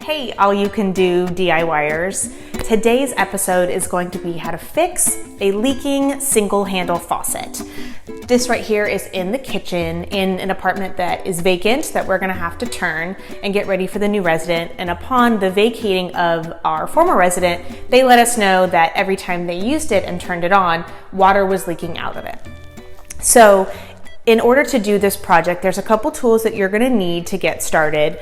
Hey, all you can do DIYers. Today's episode is going to be how to fix a leaking single handle faucet. This right here is in the kitchen in an apartment that is vacant that we're gonna have to turn and get ready for the new resident. And upon the vacating of our former resident, they let us know that every time they used it and turned it on, water was leaking out of it. So in order to do this project, there's a couple tools that you're gonna need to get started.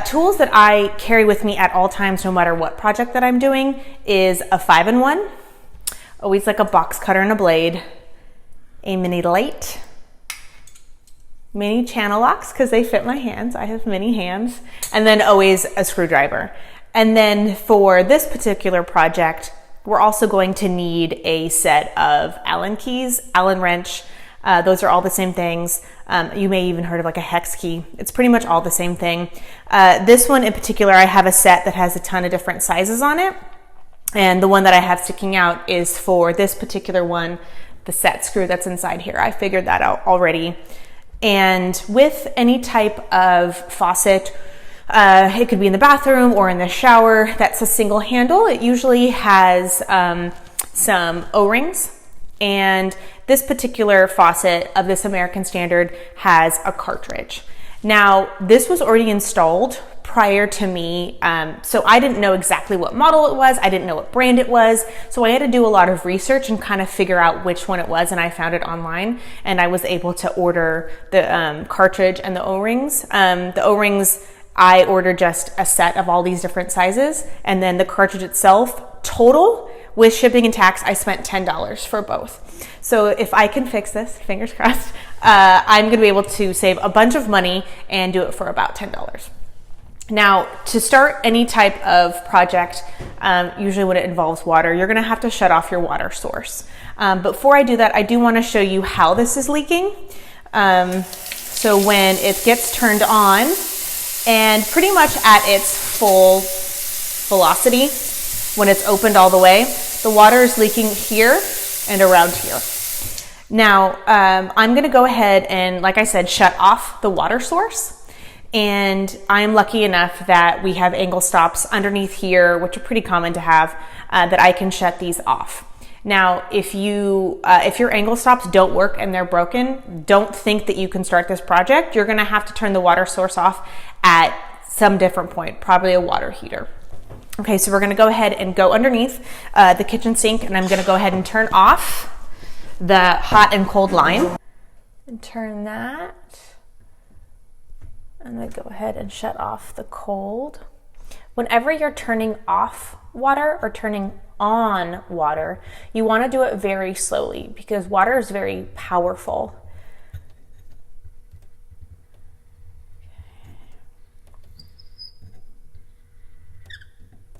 Tools that I carry with me at all times, no matter what project that I'm doing, is a 5-in-1, always like a box cutter and a blade, a mini light, mini channel locks because they fit my hands. I have many hands, and then always a screwdriver. And then for this particular project, we're also going to need a set of Allen keys, Allen wrench. Those are all the same things. You may even heard of like a hex key. It's pretty much all the same thing. This one in particular, I have a set that has a ton of different sizes on it. And the one that I have sticking out is for this particular one, the set screw that's inside here. I figured that out already. And with any type of faucet, it could be in the bathroom or in the shower, that's a single handle. It usually has some O-rings. And this particular faucet of this American Standard has a cartridge. Now, this was already installed prior to me, so I didn't know exactly what model it was. I didn't know what brand it was. So I had to do a lot of research and kind of figure out which one it was, and I found it online, and I was able to order the cartridge and the O-rings. The O-rings, I ordered just a set of all these different sizes, and then the cartridge itself, total, with shipping and tax, I spent $10 for both. So if I can fix this, fingers crossed, I'm gonna be able to save a bunch of money and do it for about $10. Now, to start any type of project, usually when it involves water, you're gonna have to shut off your water source. But before I do that, I do wanna show you how this is leaking. So when it gets turned on and pretty much at its full velocity, when it's opened all the way, the water is leaking here and around here. Now, I'm gonna go ahead and, like I said, shut off the water source. And I'm lucky enough that we have angle stops underneath here, which are pretty common to have, that I can shut these off. Now, if your angle stops don't work and they're broken, don't think that you can start this project. You're gonna have to turn the water source off at some different point, probably a water heater. Okay, so we're gonna go ahead and go underneath the kitchen sink, and I'm gonna go ahead and turn off the hot and cold line. And turn that. I'm gonna go ahead and shut off the cold. Whenever you're turning off water or turning on water, you wanna do it very slowly because water is very powerful.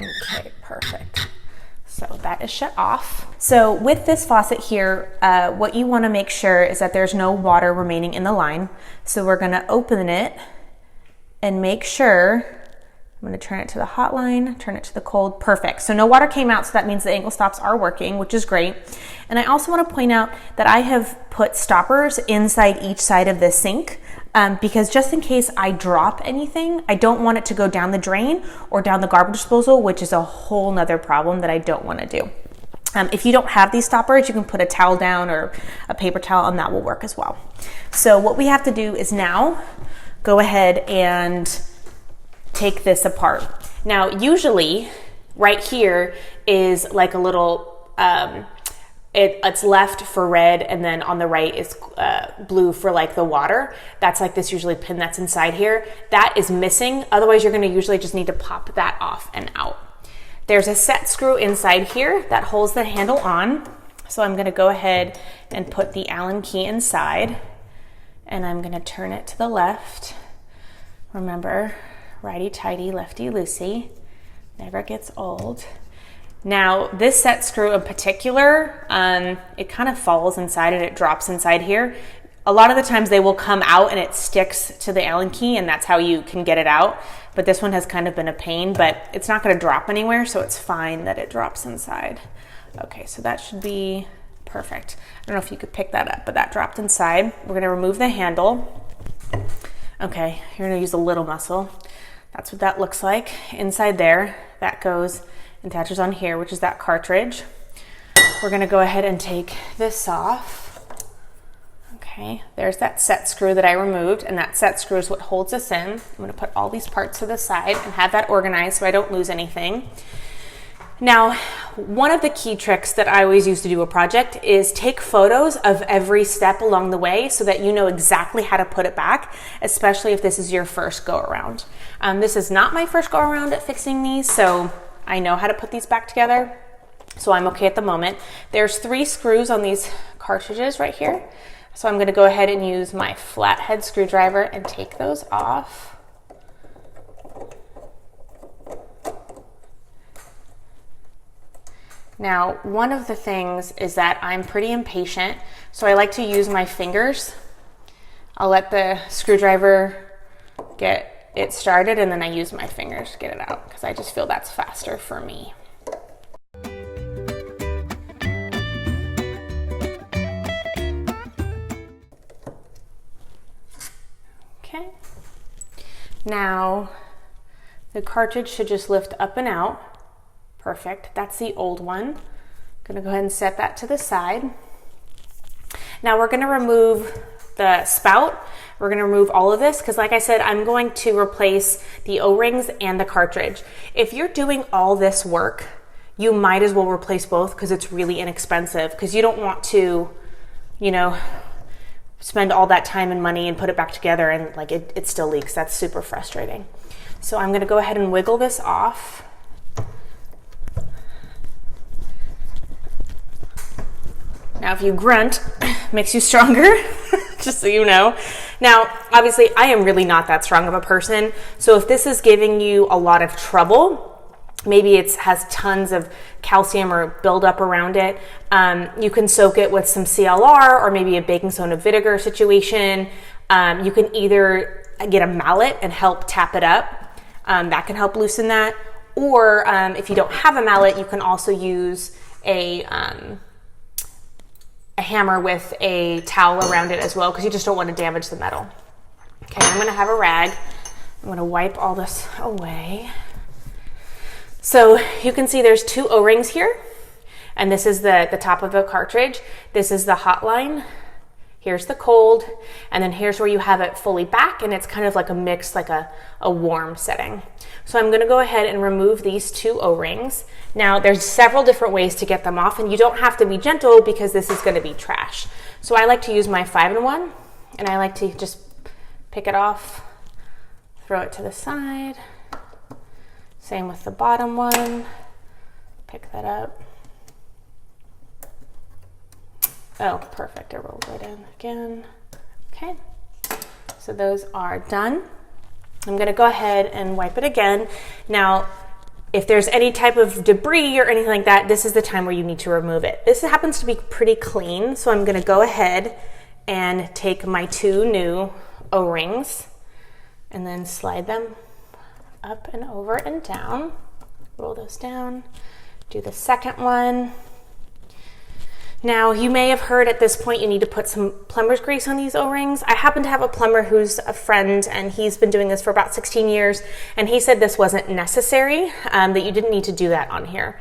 Okay, perfect. So that is shut off. So with this faucet here, what you want to make sure is that there's no water remaining in the line. So we're going to open it and make sure, I'm going to turn it to the hot line, turn it to the cold. Perfect. So no water came out, so that means the angle stops are working, which is great. And I also want to point out that I have put stoppers inside each side of the sink. Because just in case I drop anything, I don't want it to go down the drain or down the garbage disposal, which is a whole nother problem that I don't want to do. If you don't have these stoppers, you can put a towel down or a paper towel and that will work as well. So what we have to do is now go ahead and take this apart. Now, usually right here is like a little, it's left for red, and then on the right is blue for like the water. That's like this usually pin that's inside here. That is missing. Otherwise, you're gonna usually just need to pop that off and out. There's a set screw inside here that holds the handle on. So I'm gonna go ahead and put the Allen key inside, and I'm gonna turn it to the left. Remember, righty-tighty, lefty-loosey, never gets old. Now, this set screw in particular, it kind of falls inside and it drops inside here. A lot of the times they will come out and it sticks to the Allen key, and that's how you can get it out. But this one has kind of been a pain, but it's not gonna drop anywhere, so it's fine that it drops inside. Okay, so that should be perfect. I don't know if you could pick that up, but that dropped inside. We're gonna remove the handle. Okay, you're gonna use a little muscle. That's what that looks like. Inside there, that goes and attaches on here, which is that cartridge. We're gonna go ahead and take this off. Okay, there's that set screw that I removed, and that set screw is what holds us in. I'm gonna put all these parts to the side and have that organized so I don't lose anything. Now, one of the key tricks that I always use to do a project is take photos of every step along the way so that you know exactly how to put it back, especially if this is your first go around. This is not my first go around at fixing these, so I know how to put these back together, so I'm okay at the moment. There's 3 screws on these cartridges right here. So I'm gonna go ahead and use my flathead screwdriver and take those off. Now, one of the things is that I'm pretty impatient, so I like to use my fingers. I'll let the screwdriver get it started, and then I use my fingers to get it out, because I just feel that's faster for me. Okay. Now, the cartridge should just lift up and out. Perfect. That's the old one. I'm gonna go ahead and set that to the side. Now we're gonna remove the spout. We're gonna remove all of this because, like I said, I'm going to replace the O-rings and the cartridge. If you're doing all this work, you might as well replace both because it's really inexpensive, because you don't want to, you know, spend all that time and money and put it back together and like it still leaks. That's super frustrating. So I'm gonna go ahead and wiggle this off. Now, if you grunt, makes you stronger, just so you know. Now, obviously, I am really not that strong of a person, so if this is giving you a lot of trouble, maybe it has tons of calcium or buildup around it, you can soak it with some CLR or maybe a baking soda vinegar situation. You can either get a mallet and help tap it up. That can help loosen that. Or if you don't have a mallet, you can also use a hammer with a towel around it as well, because you just don't want to damage the metal. Okay, I'm going to have a rag. I'm going to wipe all this away. So you can see there's 2 O-rings here, and this is the top of the cartridge. This is the hot line. Here's the cold, and then here's where you have it fully back, and it's kind of like a mix, like a warm setting. So I'm gonna go ahead and remove these 2 O-rings. Now there's several different ways to get them off, and you don't have to be gentle because this is gonna be trash. So I like to use my 5-in-1, and I like to just pick it off, throw it to the side. Same with the bottom one, pick that up. Oh, perfect, it rolled right in again. Okay, so those are done. I'm gonna go ahead and wipe it again. Now, if there's any type of debris or anything like that, this is the time where you need to remove it. This happens to be pretty clean, so I'm gonna go ahead and take my 2 new O-rings and then slide them up and over and down. Roll those down, do the second one. Now, you may have heard at this point you need to put some plumber's grease on these O-rings. I happen to have a plumber who's a friend, and he's been doing this for about 16 years, and he said this wasn't necessary, that you didn't need to do that on here.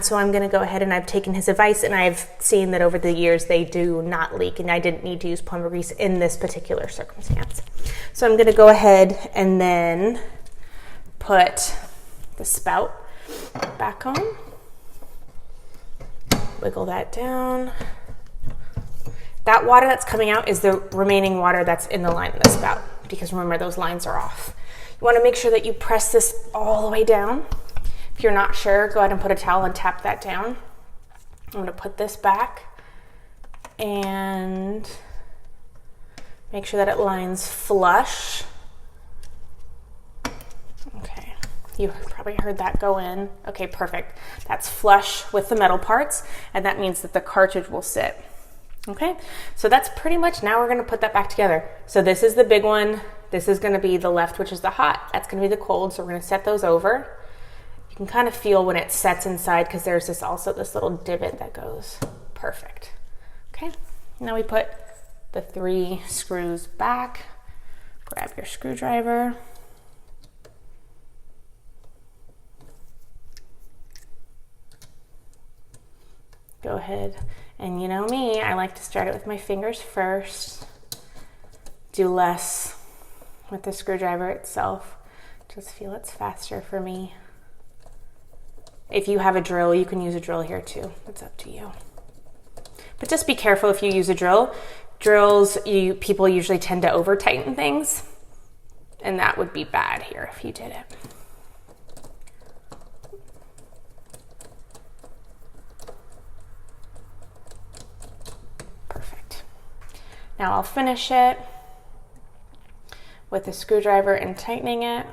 So I'm gonna go ahead, and I've taken his advice, and I've seen that over the years they do not leak, and I didn't need to use plumber grease in this particular circumstance. So I'm gonna go ahead and then put the spout back on. Wiggle that down. That water that's coming out is the remaining water that's in the line of the spout, because remember, those lines are off. You want to make sure that you press this all the way down. If you're not sure, go ahead and put a towel and tap that down. I'm going to put this back and make sure that it lines flush. Okay, you probably heard that go in. Okay, perfect. That's flush with the metal parts, and that means that the cartridge will sit. Okay, so that's pretty much, now we're gonna put that back together. So this is the big one. This is gonna be the left, which is the hot. That's gonna be the cold, so we're gonna set those over. You can kind of feel when it sets inside, because there's this little divot that goes. Perfect. Okay, now we put the 3 screws back. Grab your screwdriver. go ahead, and you know me, I like to start it with my fingers first, do less with the screwdriver itself. Just feel it's faster for me. If you have a drill, you can use a drill here too. It's up to you. But just be careful if you use a drill. Drills, people usually tend to over tighten things, and that would be bad here if you did it. Perfect. Now I'll finish it with the screwdriver and tightening it.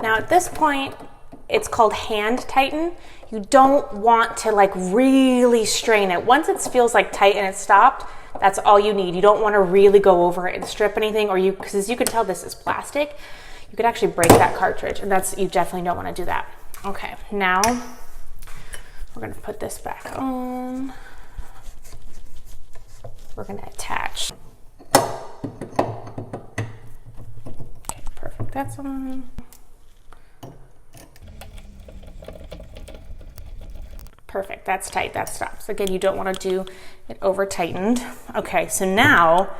Now at this point, it's called hand tighten. You don't want to like really strain it. Once it feels like tight and it's stopped, that's all you need. You don't want to really go over it and strip anything, or because as you can tell, this is plastic. You could actually break that cartridge, and you definitely don't want to do that. Okay, now we're gonna put this back on. We're gonna attach. Okay, perfect, that's on. Perfect, that's tight, that stops. Again, you don't want to do it over tightened. Okay, so now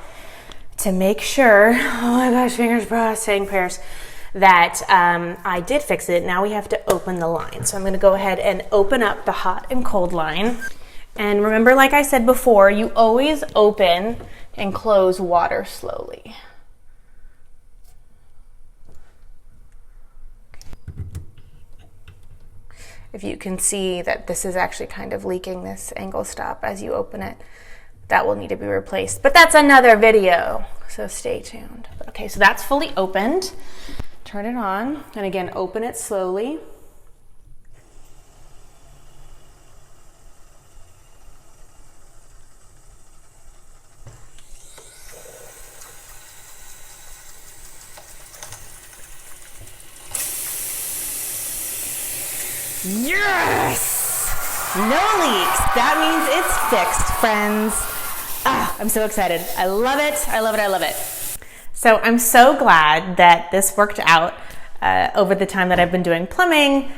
to make sure, oh my gosh, fingers crossed, saying prayers, that I did fix it, now we have to open the line. So I'm gonna go ahead and open up the hot and cold line. And remember, like I said before, you always open and close water slowly. If you can see that this is actually kind of leaking, this angle stop as you open it, that will need to be replaced. But that's another video, so stay tuned. Okay, so that's fully opened. Turn it on, and again, open it slowly. Yes! No leaks. That means it's fixed, friends. Ah, I'm so excited. I love it. I love it. I love it. So I'm so glad that this worked out over the time that I've been doing plumbing.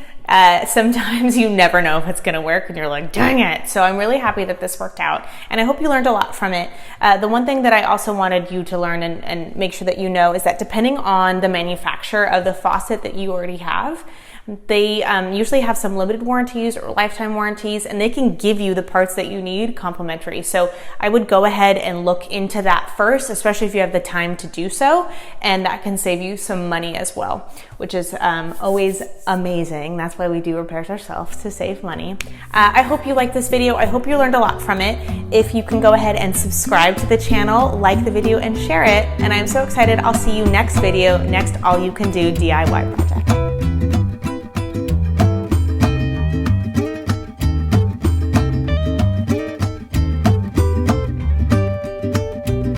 Sometimes you never know if it's going to work and you're like, dang it. So I'm really happy that this worked out, and I hope you learned a lot from it. The one thing that I also wanted you to learn and make sure that you know is that depending on the manufacturer of the faucet that you already have, they usually have some limited warranties or lifetime warranties, and they can give you the parts that you need complimentary. So I would go ahead and look into that first, especially if you have the time to do so, and that can save you some money as well, which is always amazing. That's why we do repairs ourselves, to save money. I hope you liked this video. I hope you learned a lot from it. If you can go ahead and subscribe to the channel, like the video, and share it. And I'm so excited. I'll see you next video, next All You Can Do DIY project.